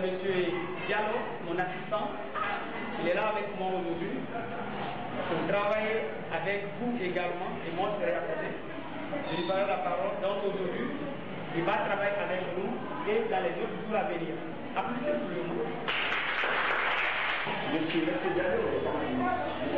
monsieur Diallo, mon assistant. Il est là avec moi aujourd'hui pour travailler avec vous également, et moi je serai à côté. Je lui parle la parole, donc aujourd'hui, il va travailler avec nous et dans les autres jours à venir. Applaudissez pour le mot. Monsieur Diallo,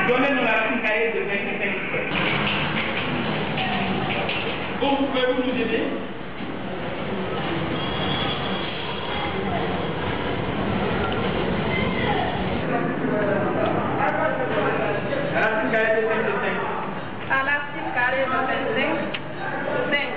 Donnez-nous la cahier de 25 feuilles. Donc, vous pouvez nous aider? Racine carrée de 25. À la racine carrée de 25, 5.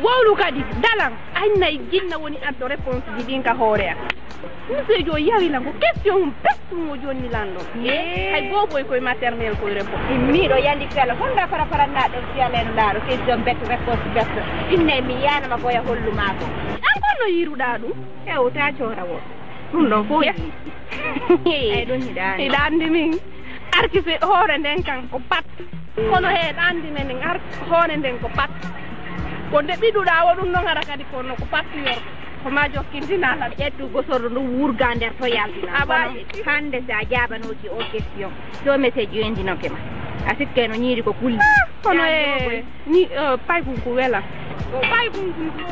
Wawlu kadi dalam aynay jinna woni addo réponse di dinka hoore monsieur jo yawi la ko question pestu mo joni lando hay boboy koy maternel koy réponse mi do yandi fela honda para para na do fialen daro question bet réponse bet inne mi yana ma ko ya hollu mako an ko no yiruda dum e o ta chora wo dum don ko e don hidandi min arki se hoore nden kan ko pat kono he andi men ngar hoore nden ko pat ko de biduda wodum no ngara kadi ko no ko pat yor ko ma jokkindina la jeddu gosoro no wurga nder to yaltina aba hande sa jabanoji o question do message yendino kema asikke no nyiri ko kulli kono e ni pay ko wela pay ko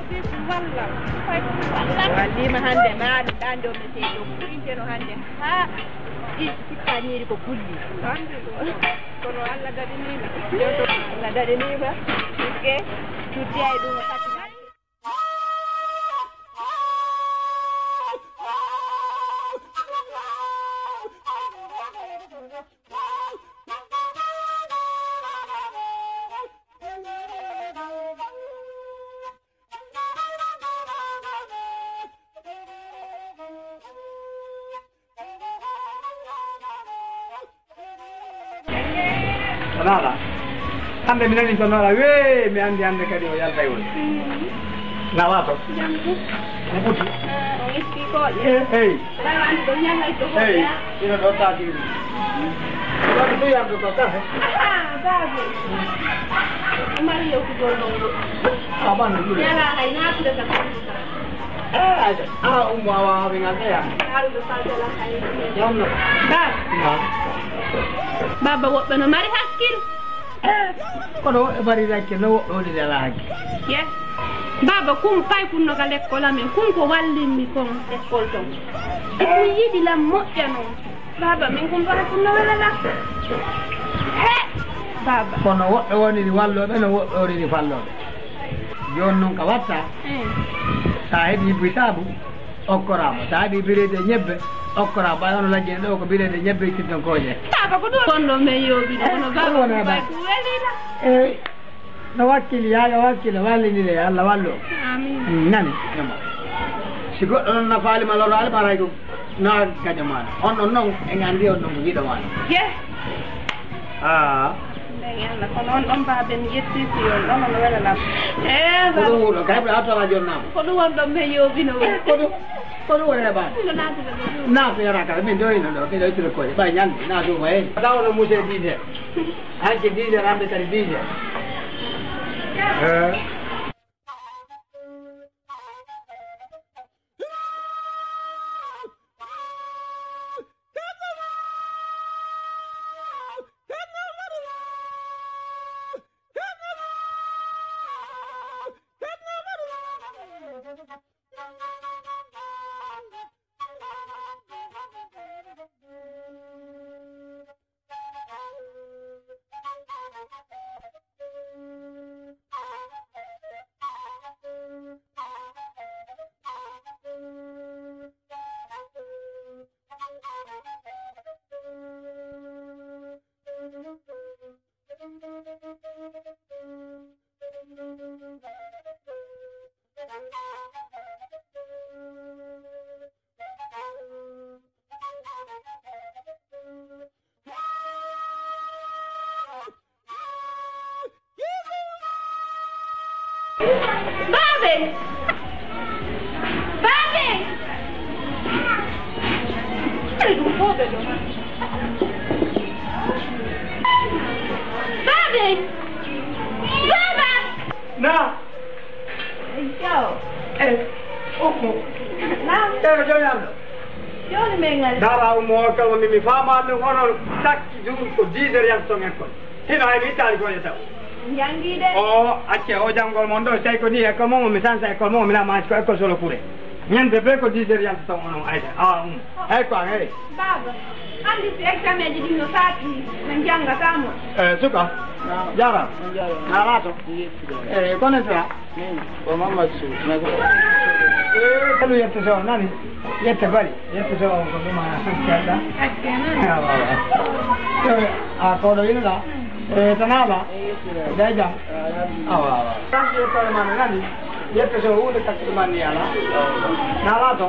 be walla pay ko walla walli ma hande ma dando message ko inteno hande ha sikka nyiri ko kulli kono alla dadini la dadini ba ke tuti ay dum takki Nala. Ande minani sono la we mi ande kadi o yalta yoni. Na wato. Ne puti. o iski ko Hey. la ande do nyanga to ko Hey, ino do ta di. Ko do yam do ta he. ah babu mari yo ko do Aban dulu. yala hay na tu da Ah, umma wa ya. haru do sa jala hay Yamno. ba baba wobbe no mari hakkil Kono bari dakki no do di la hakki. yes Baba kun kay kun no kale ko lamen kun ko walli mi kon école ton ko yidi la moƴƴa non baba min kun bara kun no wala la he baba kono woɓɓe woni ni walloɓe no woɓɓe woni ni falloɓe joni noon ko watta sa heeɓi bisabu okkorama sa heeɓi birede ñebbe okkorama ɓay ono lajjene ɗo ko birede ñebbe kittonkoje baba ko ɗum gonɗo men yoɓide kono baba bay ko welina eyyi no wakkili yaaga wakkile wallinire Allah wallu amin nani ema si goɗɗo noon nafaalima loro alima ray ko na gaƴo maɗa on ɗon noon en andi on ɗon ko jiiɗo maɗa ye Allah kono on ɗon baabe mi yettiti on ɗon ono welalam ko ɗum wuuɗo kay ɓe attana jonnama ko ɗum wonɗon men yoobino ko ɗum woni heɓani naatu yara kala min doyino ɗo miɗo ittira koye ɓay ñande naatuma hen tawno musée 10 heures hanke 10 heures amde kadi 10 heures Bobby! Bobby! Bobby! Baba! Na! Ciao. Ukmu. Naam. Ewa joñamɗo. Joni men ngari. dara mo kala mi faama ɗum hono takki ɗum ko 10 heures yalton école hino hay mi ittali koye taw Jangide. o acce o janngol mon ɗo tawi ko ni école mo mi sansa école mo mi namaki ko école solo pouré ñande be ko 10 heures yalta taw onon ayde hay ko an hey Baba. Andi si examen ji ɗin no saati min jangatamo. suka jara narato kono sera o mamma su kalu yette so nani yette bari yette so ko ɗuma keɗɗa a koɗo yinoɗa tanaɗa da jam awa tanki yettore mana nani yette so hunde takki ɗumanni ala nala to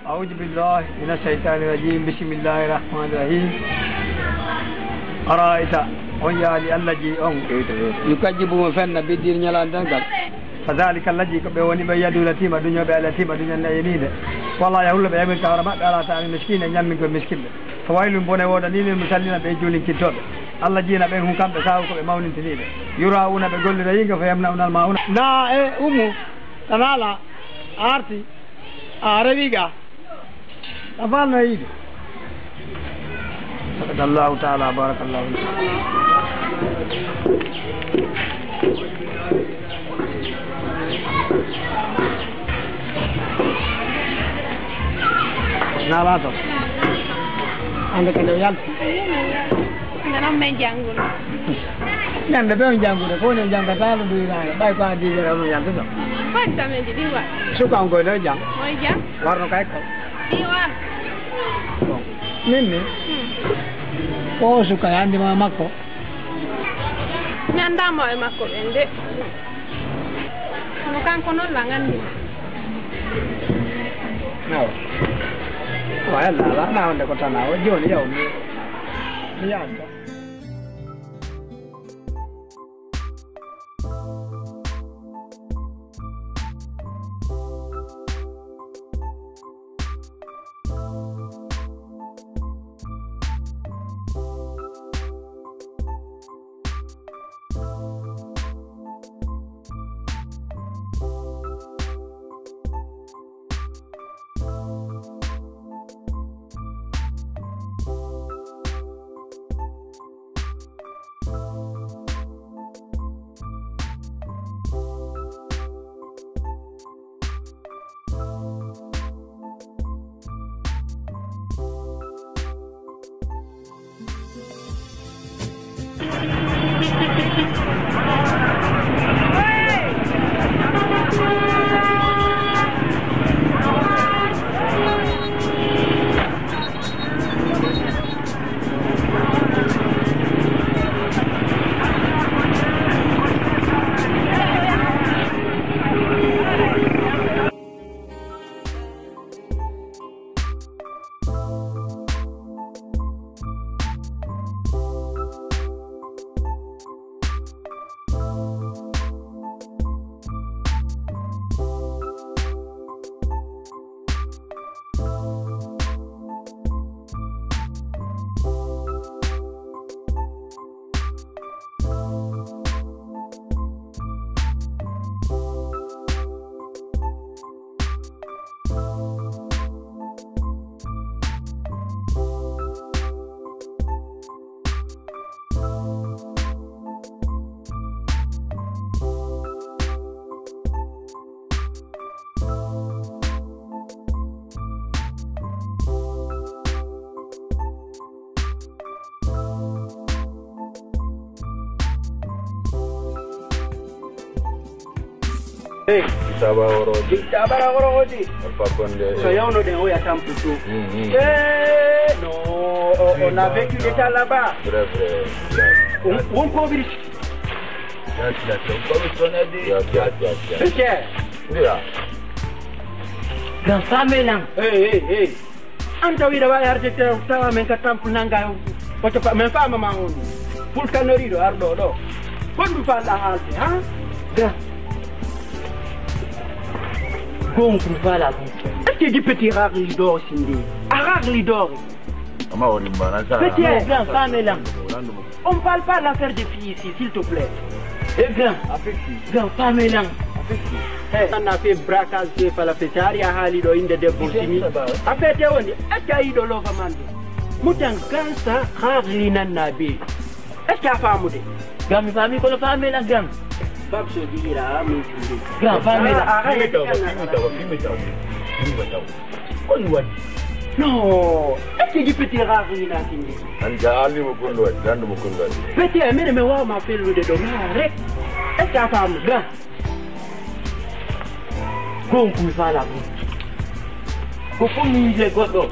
أعوذ بالله من الشيطان الرجيم بسم الله الرحمن الرحيم أرأيت on yaali Allah ji on yukajjibumo fenna biddir ñalantan gal fadhalika allaji ko ɓe woni ɓe yadula tima duñoɓe ala tima duñanna yenide walla yahullo ɓe yamirta hoore maɓɓe ala taani miskine ñammin koye miskinɓe so waylum bone woɗanini mi sallina ɓe julinkittoɓe Allah jiina ɓen hun kamɓe sawu koɓe mawnintiniɓe yura una ɓe gollira yinga fo yamna unal ma una na e umu tanala arti a rewiga a falno yiide صدق الله تعالى بارك الله نالاتو عندك لو يال Nana men jangulo. ñande ɓe on janggude ko woni jangatano duyinaga ɓay ko a dijere ono yaltuɗo Ko examen ji ɗi wa? sukan koye ɗo jang Moy jang? warno ka école Ɗi wa? bon min ni o suka yandima makko Ñandamo e makko ɓen de. Kono kanko noon la ngandi. awa o ella ala nawde ko tana o joni yaw mi yalta Hey, Itabarodi. Itabarodi. Paponde. So you know the way I come to do. No, on a vécu l'état là-bas. Vrai. On peut vivre. Grand famille. Hey. Anta wira wa arjete tawa men ka tampu nanga wato men fa mama on ful kanori do ardo do fondu fa la halte ha Grand. Bon pour pas la bon. est-ce que du petit ragli d'or sindi ragli d'or petit Grand famille. on parle pas de l'affaire des filles ici s'il te plaît Et grand famille. on a fait braquage par la petari a hali do inde de bosimi affaire de woni est-ce qu'il y a do lova mande mutan kansa ragli nan nabi est-ce qu'il a famu de Grand famille ko famille la grand. babso dira mi sindi Grand famille. non est-ce que du petit ragli nan sindi petit mais wa ma fait le de rek est-ce qu'il a famu Grand. Bon pour pas la bon. Ko mi je godo.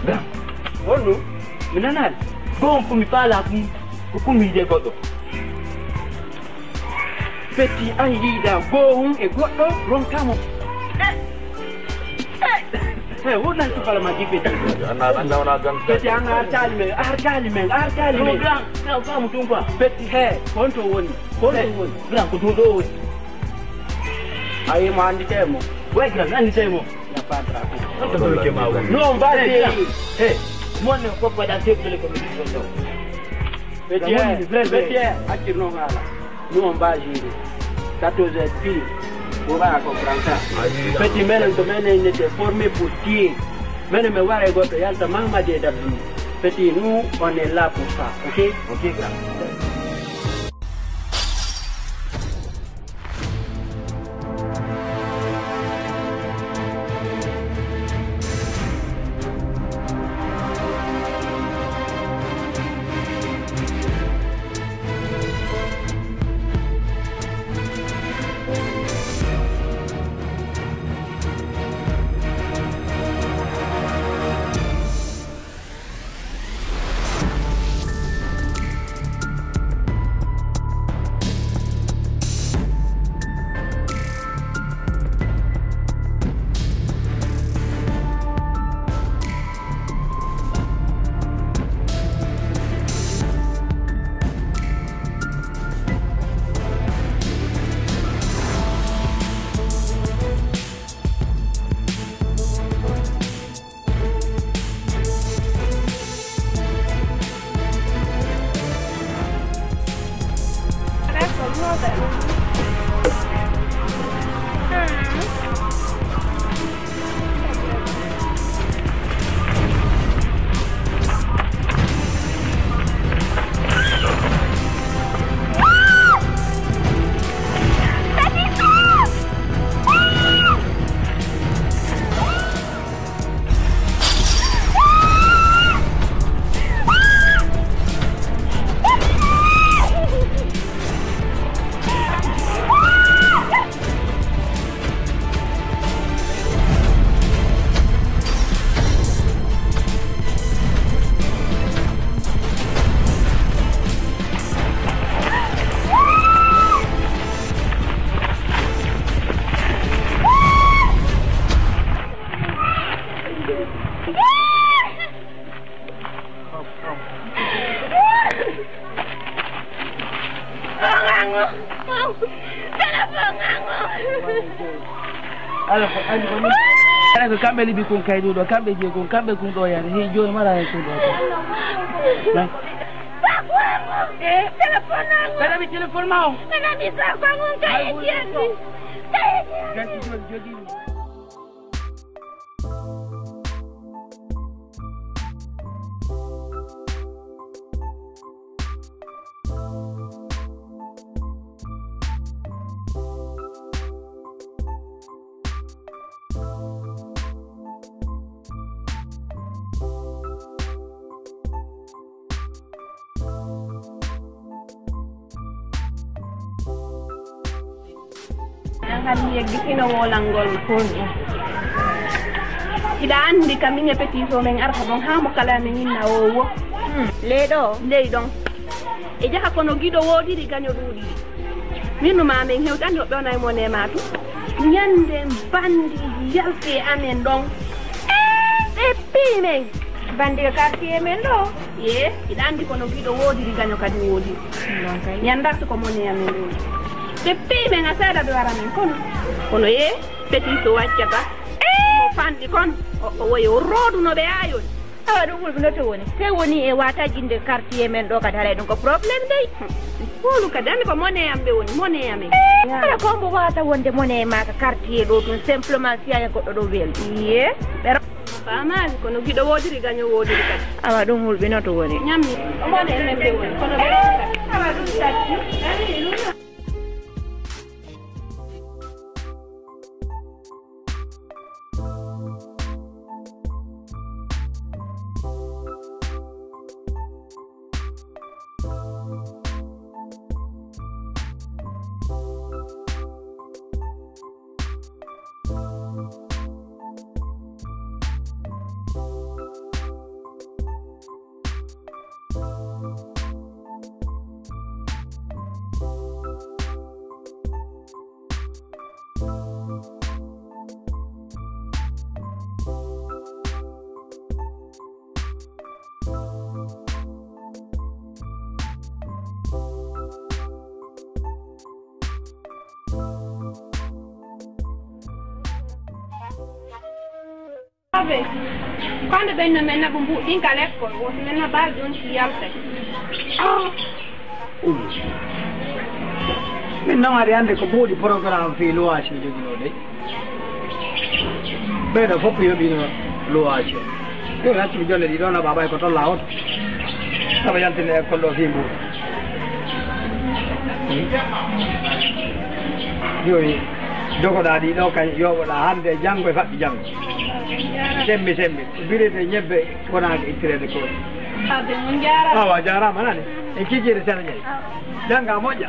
Grand. wonu Minanal. Bon pour pas la bon. Ko mi je godo. petit an yida gohum e goddo ronkamo wonan ci fala ma di petit petit an artali men Grand famu tumba. petit konto woni Grand ko do woni. ayi mo andi temo Ouais grand, là nous sommes. ya padra Non, on va aller. Hey, moi ne peux pas danser pour les communications. petit akir no ngala nous on va gérer 14 heures pile on va comprendre ça petit menen to menen il était formé pour tirer menen me wara goto yalta mama de dabbi petit nous on est là pour ça ok grand Alors, ko kambe libi kun kaydo do kambe je kun kambe kun do yani he joy mara he kun do Téléphone. bi téléphone ma o Ana bisa ko ngun kay tieni. gati jogi hali yeggitino wolangol ida andi kam min e petit so men arta don ha mo kala men inna o wo leedo ley don e jaha kono gido wodiri ganyo dudi minno ma men hewtandi o ɓewnay mo nematu nyande bandi yalke amen don e pimen bandi quartier men do ye ida andi kono gido wodiri ganyo kadi wodi nyandata ko mo ne amen do te pimen asada do wara men kono ye petit so waccata mo fandi kon o woyo rodu no be ayon awa ɗum wulɓe noto woni te woni e wata jinde quartier men ɗo kadi haɗa ɗum ko probléme dey wolu kadi andi ko mone am ɓe woni mone amen ala kombo wata wonde mone maka quartier ɗo ɗum simplement siyaña goɗɗo ɗo weelɗo ye ɓero famali kono giɗo wodiri gaño wodiri kadi awa ɗum wulɓe noto woni ñammi mone men ɓe woni kono ɓe awa ɗum tatti quando venno menna bumbu in calesco o menna base un si alta min non ari ande ko buuɗi programme fi loage jogino de ɓeɗo fof yoɓino loage yo hacci mi jonde ɗi ɗon babay ko tolla oto saba yaltine école ɗo fi mbuɗi joni jogoɗa ɗi ɗo kañ yoɓoɗa hande janggo e faɓɓi janggo sembi birete ñebbe wonaka ittirede ko awa jarama nani e kijiri sene ñayi jangga moƴƴa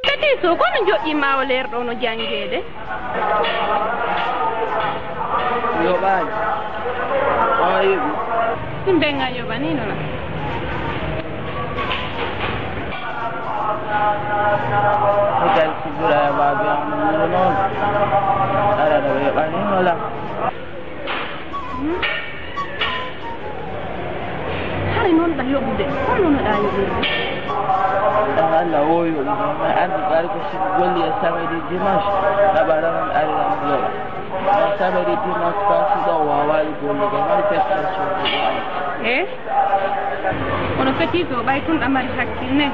Petit so kono joƴƴima o leer ɗo no jangede yoɓani o yoɓi ɗum benga yoɓanino la hotal sigura e babi amno noon ara ɗo yoɓanino la hay noon ɗa yoɓude holno no ɗa yoɓirde Allah woyo ma andi ɓari ko siko golli e samedi dimanche ɗaɓaranan ariran yoɓa ma samedi dimanche pasiɗo wawaɗi gollude manifestation e kono petit o ɓay tun ɗa mari hakkille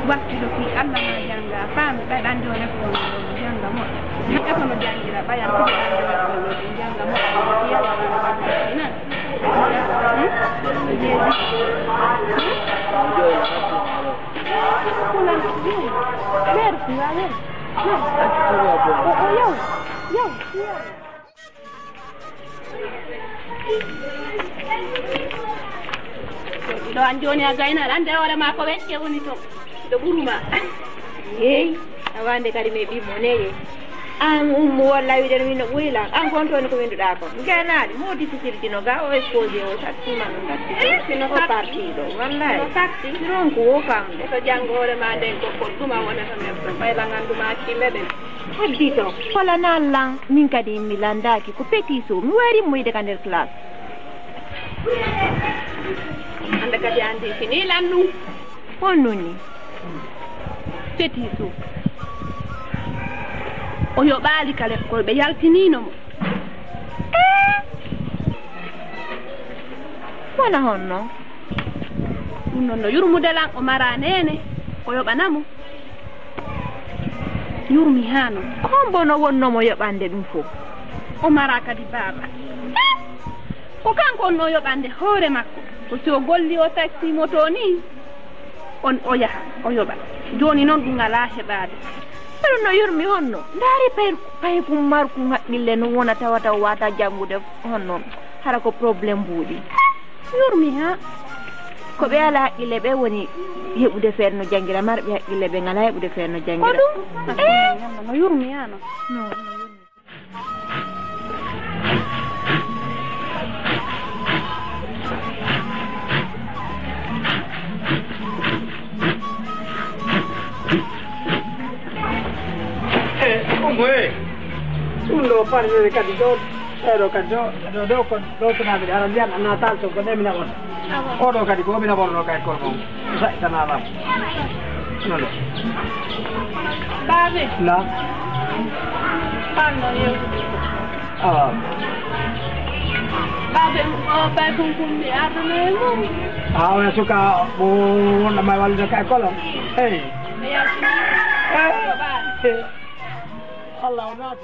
wattiɗo fi Allah ma jangga faami ɓayɗan jone ko jangga moƴƴa hakke kono jangira ɓayan ko jangga moƴƴa merci ɗo an joni a gaynaɗa ande hoorema ko weƴƴe woni to ɗo ɓuruma yeyi awande kadi mi ɓimo neye an walla wiɗen min no ɓuuri lan an kon toon ko winduɗa ko gaynaɗe mo difficile dino ga o exposé o sattima ɗum sino o partiɗo wallahi sakti ɗon ko wo famde to janggo hoorema nden ko ɗuma wonata men ɗo ɓayla ganduma hakkille ɗen heddi to holana lan min kadi mi landaki ko petit so mi wari moyde ka nder classe ande kadi andi fini lan ɗum hon nonni petit so o yoɓali ka l'école ɓe yaltinino mo wona honno ɗum noon no yurmude lan o mara nene o yoɓanamo yurmi hano kombo no wonnomo yoɓande ɗum fof o mara kadi baba ko kanko on no yoɓande hoore makko ko so golli o taxi moto ni on o yaha o yoɓa joni noon ɗum ala heɓade ɗum no yurmi honno ndaari pay kum marku haqqille no wona tawa taw wata janngude honnoon hara ko probléme mbuuɗi yurmi ha ko ɓe ala haqqille ɓe woni heɓude feere no janngira marɓe haqqille ɓe ngala heɓude feere no janngira ko ɗum no yurmi ha no Mwe, uno parle kadi do, ero kadi do ko do tana bi aran diam na tal so ko dem na won. Odo kadi ko mi na borno kay ko mom. Sa tana la. Non. Babe La. parlo io Ah. babe o ba kum bi arne mo Ah, ona suka mo na mai wal kay ko lo. Hey. ya Allah ona.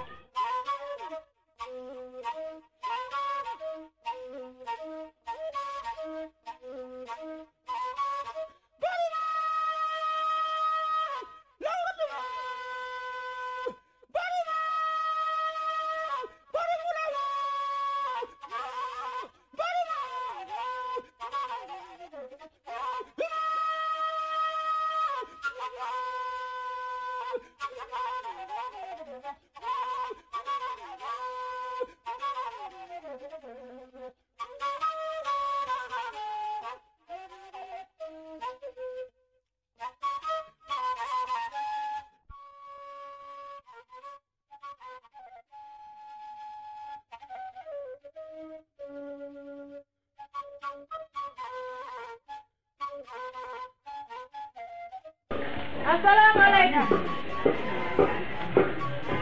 Assalamualaikum.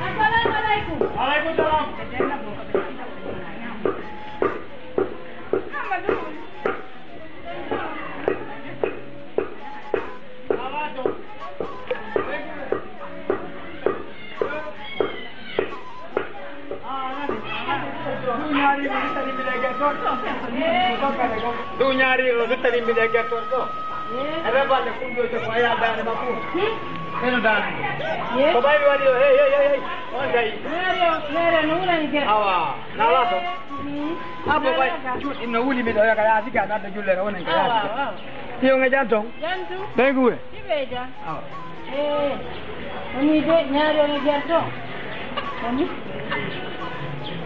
Assalamualaikum. Waalaikumsalam. Dunyari itu tadi bila gator tu. Ada banyak kunjung supaya ada baku. Kena dah. Kau bayi wali, hey. Oh jai. Nere nula ni ke. Awa, nala tu. Apa bayi? Cut ini uli bila ya kaya asik ada jual orang yang kaya asik. Tiang aja jantong. Jantung. Baik gue. Ibeja. Awa. Ini dek nyari orang jantung. Ini.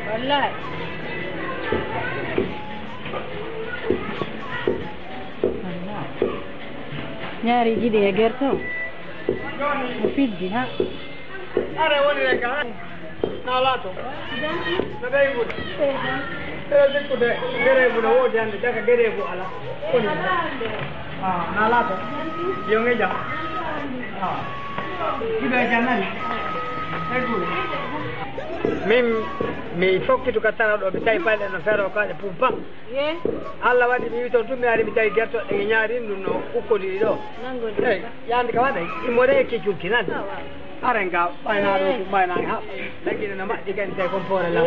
Wallahi. Nyari gidi ya gerto. Mufidi ha. Ada wali yang kaya. Nala tu. Baik gue. Terus ikut deh. Gere gue dah jangan jaga gere gue ala. Nala tu. Tiang aja. Kita jangan. Mi fokki to katara do be tay pale no fero ka de pumpam Allah wadi mi to tumi ari mi tay gerto e nyaari no ukoli do nangodi yandi ka wada imore ke julki nan arenga bayna do bayna ha lagi na ma digan tay ko pore lam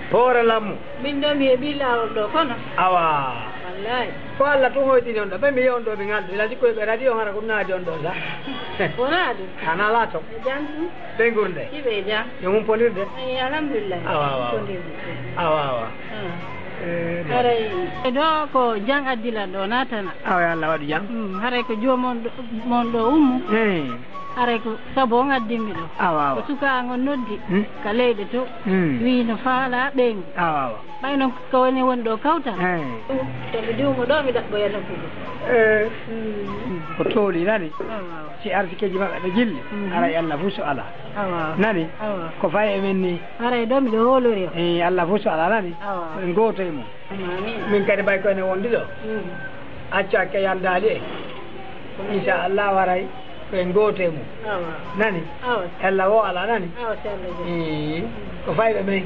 pore lam min do mi bila do kono awa wallahi ko Allah to hoyti non do be mi yondo be ngaldo la diko be radio ngara ko na don do la bonado ana la to jantu bengurde ibeja yung polirde alhamdulillah awa haray do ko jang addila do natana awa Allah wadi jang haray ko jomon mon do haray ko sabo ngaddimi do ko suka ngon noddi ka leyde to wi no faala ɓen ɓay noon ko woni won ɗo kawta to mi diwmo ɗo mi ɗaɓɓo yana fuɗi ko tooli nani si arsikeji maɓɓe ɓe jilli aray Allah fuu so ala nani ko fayi e men ni haray ɗo miɗo hoolori o Allah fuu so ala nani en gooto e mum min kadi mbay koyne wondi ɗo accu hakke yaldaali e inchallah waray koyen gooto e mum nani Allah o ala nani ko fayi ɓe men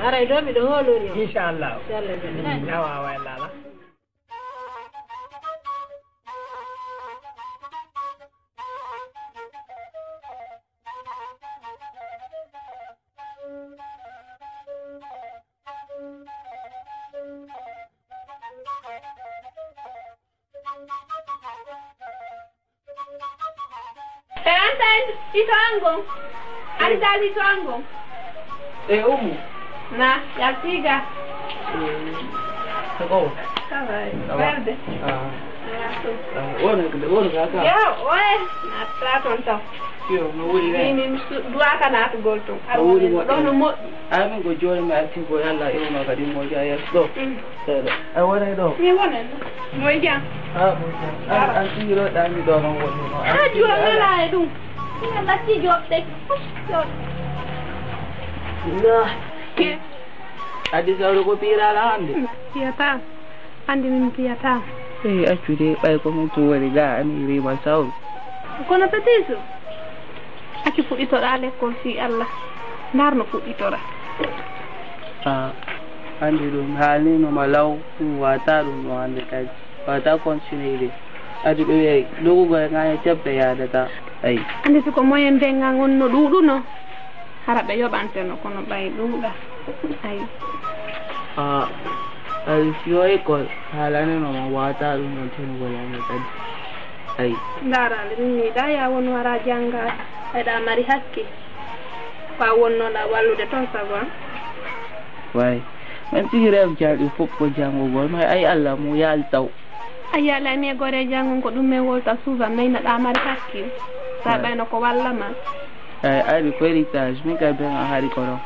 haray ɗo miɗo hoolori o inchallah awa Allah ala ito angong. Ari dali ito angong. Na, yaltiga. Tako. Kawai, verde. Ono kaka. Ya, oe, na trato nto. Yo, no wuri ne. Ni dua kana to golto. Wuri mo. Dono mo. Amin go jori ma ati go yalla e no kadi mo ja ya so. Ai wona do. Ni wona. Mo ja. Mo ja. An ti ro da mi do no woni. Jo ngala e dum. Ni la ti jo te. Nah. Adi sauro ko pira la ande. Piyata. Andi min piyata. Acude ɓay komin to wari ga ami rima sawru kono petiso accu fuɗɗitoɗa l'école fi Allah ndarno fuɗɗitoɗa andi ɗum haalninoma law ɗum wata ɗum no hande kadi wata continuer adi ɓe wiya dogugo e gaña ceɓɓe yadata ayi andi siko moyen denga gonno ɗuɗuno hara ɓe yoɓanteno kono ɓay ɗuuɗa ayi ay fiyo école haalanenoma wata ɗum non tenugo yame kadi ayi darale min miiɗa ya won wara jangga eɗa mari hakke fa wonnoɗa wallude toon sago an way min tigi rew jaaɗi fof ko janngugol may ay Allah mo yaali taw a yaala mi e gore janggon ko ɗum min wolta suusa maynaɗa mari hakke sa ɓayno ko wallama ay ari ko héritage min kadi ɓen a haari kono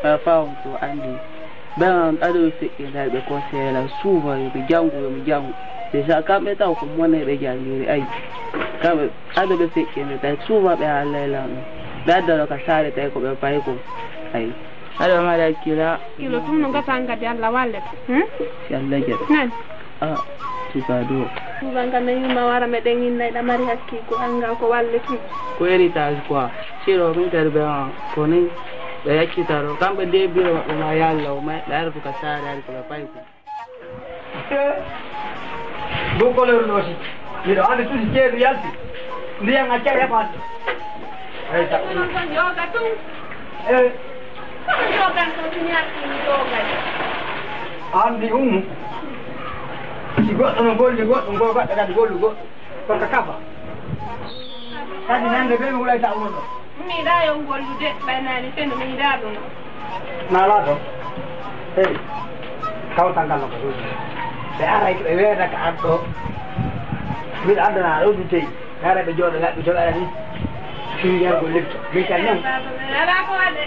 ma fawm to andi ɓen aɗo feƴƴe ɓe conseillé souvent yoɓe janngu déjà kamɓe taw ko mone ɓe janngiri ayi kamɓe aɗo ɓe feƴƴende tawi souvent ɓe haallaylan ɗum ɓe addano ka saare tawi ko ɓe payi ko ayi aɗo mari hakkila kilo tum no gatan kadi Allah wallet si Allah jaɓi nani suka do souvent kam min yumma wara meɗen innayɗa mari hakki ko angal ko walle tum ko héritage quoi siro min kadi ɓe ko ni ɓe yaccitaro kamɓe de biro maɓɓe ma yallaw may ɓe ara ka saare ari ko ɓe payi ko dow couleur ɗo si miɗo andi tusi ceeɗu yalti ndiyam accere heɓade eyi onon kon yoga tum kono yogan ko tumi hakkimi yogay andi si goɗɗo no golli goɗɗo ngo goɗɗo kadi gollu goɗɗo koko kafa kadi nande ɓe mi huɗayta wonɗo miiɗa yo gollude ɓaynani feno miiɗa ɗum nala ɗo eyi kawtal ngal ko ɗum ɓe aray ko ɓe weeda ko arɗo mbiɗa andana ɗo ɗum teyi ɓe ara ɓe jooɗo laɓɓi to ɓeɗa ni fiwiyargo lifto min kan nan ala ko waɗe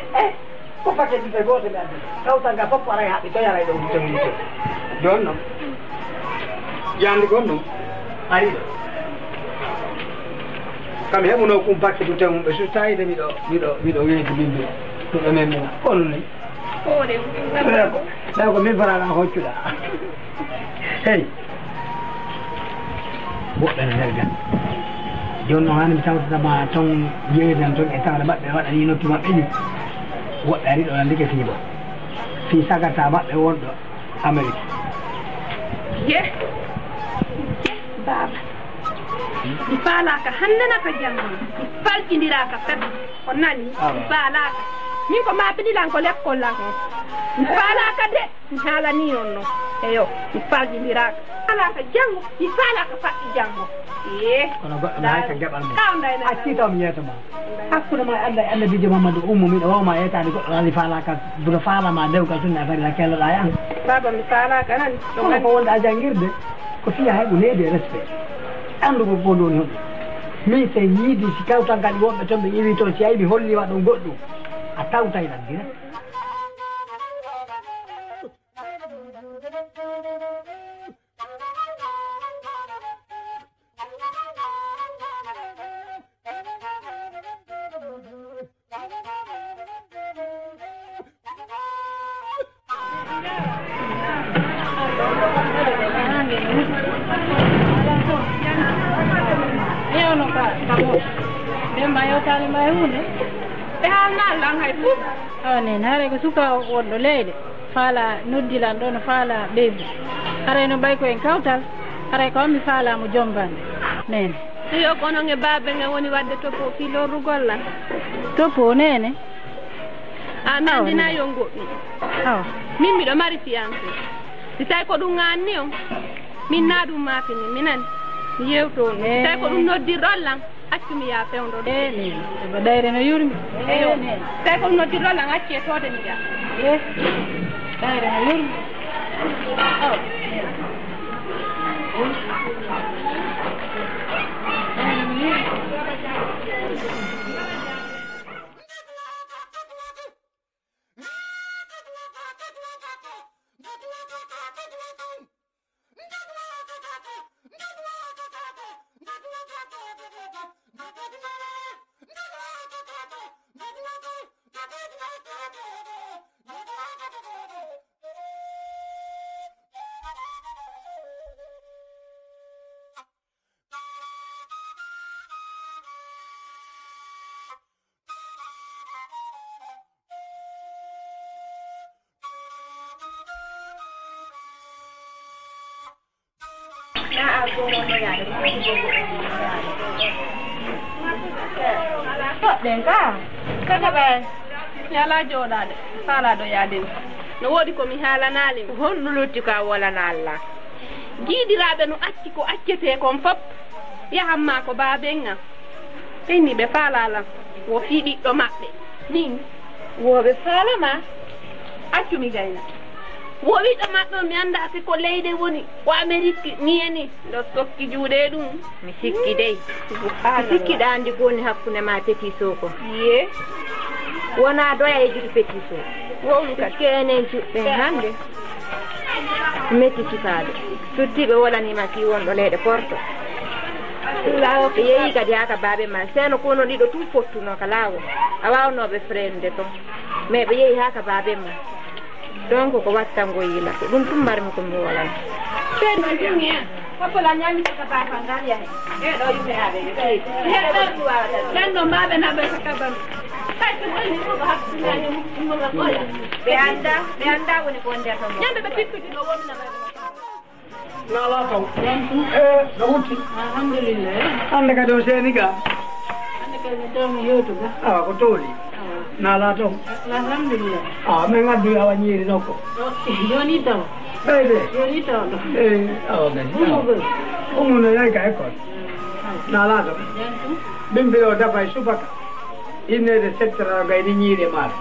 ko fake ɗum tawi gooto ɓe andana kawtal ngal fof aray haɓɓi to yaray ɗo ɗum temuni to joni noon jandi gonɗum ari ɗo kam heɓuno kum pakke to temum ɓe so tawide miɗo weedi mimɓe to ɓe memmina kono ni ɗa ko min farana hoccuɗa hey woɓɓe no nder gan joni noon hande mi tawtatama toon yewidan toon e tawde maɓɓe waɗani noppi maɓɓe ni woɓɓe ari ɗo andike fiima fi sagata maɓɓe wonɗo Amérique ye baba ɗi faalaka handenaka jangol ɗi falƴidiraka fet ko nani ɗi faalaka min ko mapiɗilan ko l'école lan on mi faalaka de mi haalani on noon eyo mi falƴidiraka faalaka janggo mi faalaka faɗɗi janggo kono goɗɗo ma hayka jaɓal mum kawdayna acci taw mi yeetoma hakkude ma Allah e Allah bijo Mamadou Oumou miɗo wawma yeetade goɗɗo ali faalaka buɗo faalama dewgal tunne a farila kelloɗa yan baba mi faalaka nani kono ko wonde a janguirde ko fiya hayɓu needi respect andugo ko ɗon hoɗi min se yiidi si kawtal ngal wonɓe toon ɓe ƴeewi toon si yayi mi hollima ɗum goɗɗum a tawtayɗan direct nen haray ko suka wonɗo leyɗe faala noddilan ɗo no faala ɓeydu haray no mbay ko en kawtal haray ko mi faalamo jombande nene iyo kono e babe nge woni wadde topo fi lorrugol lan topo nene a mi andina yo goɗɗum awa min miɗo mari fiancé si tawi ko ɗum ganni on min na ɗum mafini minani mi yewto on si tawi ko ɗum noddirɗon lan accumi ya fewndo e ni ba dayre no yurmi eyo tawi ko noddirɗo lan acci e tode mi ya yes dayre no yurmi Denka, kada ba yala joɗade faalaɗo yaadin no woodi komi haalanali honno lotti ka wolana Allah jiidiraɓe no acci ko accete kon fop yahamma ko baaben am ɓenni ɓe faalala wo fii ɓiɗɗo maɓɓe min woɓe faalama accumi gayna wo ɓiɗɗo maɓɓe mi anda siko leyɗe woni ko Amérique niyeni ndo sokki juuɗe ɗum mi sikki dey mi sikkiɗa andi goni hakkunde ma Petit Soko ye wona doya e juɗi Petit Soko wowlu kadi kenen juɗɓe hande metti sukaɓe suttiɓe wolanima fi wonɗo leyɗe porto lawo ɓe yeehi kadi haka baaɓe ma seno kono ɗiɗo tum fottuno ka laawo a wawnoɓe frende ton mais ɓe yeehi haka baaɓe ma donc ko wattango yilata ɗum tum mbarmi komi wolan seno jumi en popola ñami saka baka ngal yahe ɗo yimɓe haɓe ɓenɗo mbaɓe naɓe saka ban ɓe anda woni ko ndeta mo ñamɓe ɓe pippitiɗo wominaɓe nala taw no wutti alhamdulillah hande kadi o seeni ga hande kadi mi tawmi yewtuga awa ko tooli nala taw alhamdulillah min addu awa ñiiri nokko joni taw ɓeyde joni taw ɗo awa kadi umuno yahi ka école nala taw ɓimbiɗo dafa e subaka innede settara gayni ñiiri maɗa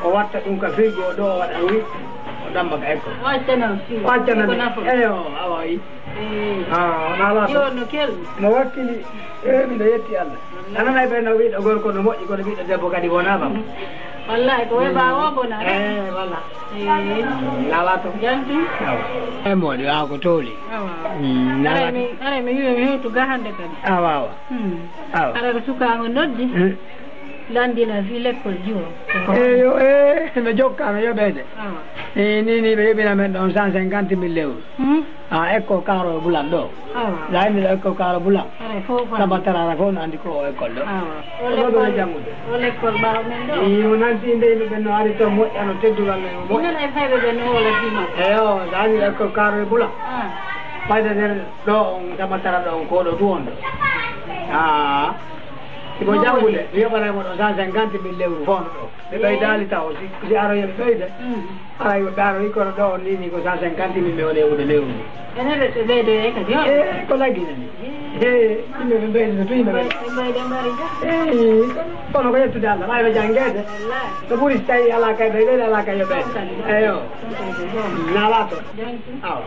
o watta ɗum ka frigo ɗo o waɗa wi o ɗamma ka école waccanan eyo awa yi nala taw no kelmi no wakkili miɗo yetti Allah ananay ɓe no wiɗo gorko no moƴƴi kono ɓiɗɗo debbo kadi wonama wallahi ko weɓa o bona walla nala to jantu e moɗi wawa ko tooli ara mi wiya mi hewtuga hande kadi awa awa awa ara ko sukago noddi landina fi l'école Djiwoun eyo mi jokka mi yoɓede ni ɓe yoɓina men ɗon 150 000 euros école karo bulan ɗo laymiɗo école karo bulan saba tarara fof no andi ko o école ɗo ɗo janggude o l'école ɓaw men ɗo mo nanti nde yimɓe ɓen no ari to moƴƴano teddugal men moƴƴa inen e fayɓe ɓe no wolatimo eyo so andi école karo bulan fayde nder ɗo on saba tara ɗo on koɗo du on ɗo iko janggude mi yoɓanaymo ɗo 150 000 euros fonno ɗo ɓe ɓeydali taw si aroyeɓe ɓeyde ara ɓe aro ikono ɗo on nini ko 150 000 ewude lewru ene ɓe ɓeydoye kadi ko laggine ni yimɓe ɓe ɓeyde no to yimɓe ɓeyde mbari kono ko yettude Allah ma ɓe janggede so ɓuuri so tawi ala kay ɓeyɗede ala kay yo ɓeyde eyo nala to awa